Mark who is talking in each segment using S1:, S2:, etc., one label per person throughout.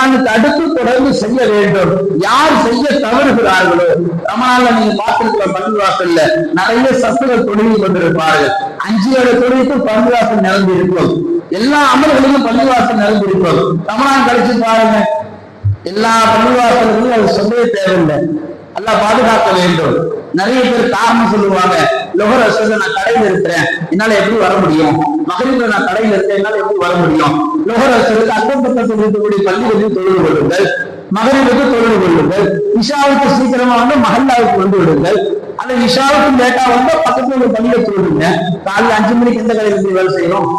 S1: ரமலானுக்கு அடுத்து தொடர்ந்து செய்ய வேண்டும். யார் செய்ய தவறுகிறார்களோ, ரமலான்ல நீங்க பார்த்திருக்கிற பள்ளிவாசல்ல நிறைய சத்துகள் தொழுகி கொண்டிருப்பார்கள். 5 வேளை தொழுகைக்கு பள்ளிவாசல் நிரம்பி இருக்கும். எல்லா அமல்களிலும் பள்ளிவாசல் நிரம்பி இருக்கும். ரமலான் கழிச்சு பாருங்க, எல்லா பள்ளிவாசல்களும் அது சொல்லவே தேவையில்லை. அல்லாஹ் பாதுகாக்க வேண்டும். நிறைய பேர் காரணம் சொல்லுவாங்க, லொஹர் அஸ்ர் நான் கடையில இருக்கிறேன், என்னால எப்படி வர முடியும்? மகரிப்ல நான் கடையில இருக்கேன், என்னால எப்படி வர முடியும்? லொஹர் அஸ்ருக்கு அக்கம் பக்கத்தில் இருக்கக்கூடிய பள்ளிகளில் தொழுது கொள்ளுங்கள், மகரிபுக்கு தொழுது கொள்ளுங்கள், இஷாவுக்கு சீக்கிரமா வந்து மஹல்லாவுக்கு வந்து விடுங்கள், அல்லது இஷாவுக்கு லேட்டா வந்து பக்கத்துல ஒரு பள்ளியில தொழுதுங்க. காலையில் 5 மணிக்கு எந்த கடையில் இருந்து வேலை செய்யணும்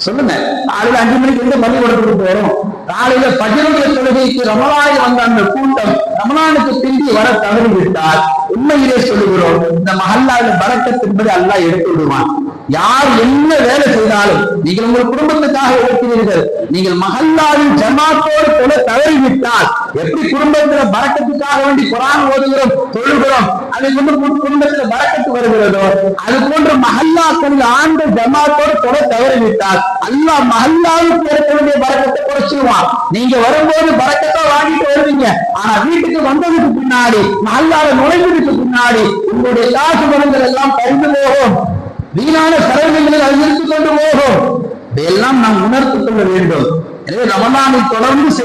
S1: சொல்லுங்க? காலையில 5 மணிக்கு எந்த பள்ளிக்கூடத்துக்கு வரும்? காலையில பஜ்ருடைய தொழுகைக்கு ரமலானில் வந்த அந்த கூட்டம் ரமலானுக்கு பிந்தி வர தவறிவிட்டால் உண்மையிலே சொல்லுகிறோம், இந்த மஹல்லாவில் பரக்கத் என்பதை அல்லாஹ் எடுத்து விடுவான். யார் என்ன வேலை செய்தாலும், நீங்கள் உங்கள் குடும்பத்துக்காக இருக்கிறீர்கள், நீங்கள் மஹல்லாவின் ஜமாத்தோடு தொழ தவறிவிட்டால் எப்படி குடும்பத்துல பரக்கத்துக்காக வேண்டி குர்ஆன் ஓதுகிறோம், தொழுகிறோம், அதை கொண்டு குடும்பத்துல பரக்கத்து வருகிறதோ, அது போன்ற மஹல்லாக்களில் ஆண்கள் ஜமாத்தோடு தொழ தவறிவிட்டால் அல்லாஹ் மஹல்லாவுக்கு ஏற்க வேண்டிய பரக்கத்தை குறைச்சிருவான். நீங்க வரும்போது பரக்கத்தா வாங்கிட்டு வருவீங்க, ஆனா வீட்டுக்கு வந்ததுக்கு பின்னாடி, மஹல்லாவை நுழைந்ததுக்கு பின்னாடி உங்களுடைய காசு பணங்கள் எல்லாம் பறிந்து போகும், வீணான செலவுகளை அது இருந்து கொண்டு போகும். இதையெல்லாம் நாம் உணர்த்துக் கொள்ள வேண்டும். எனவே ரமலானை தொடர்ந்து செய்து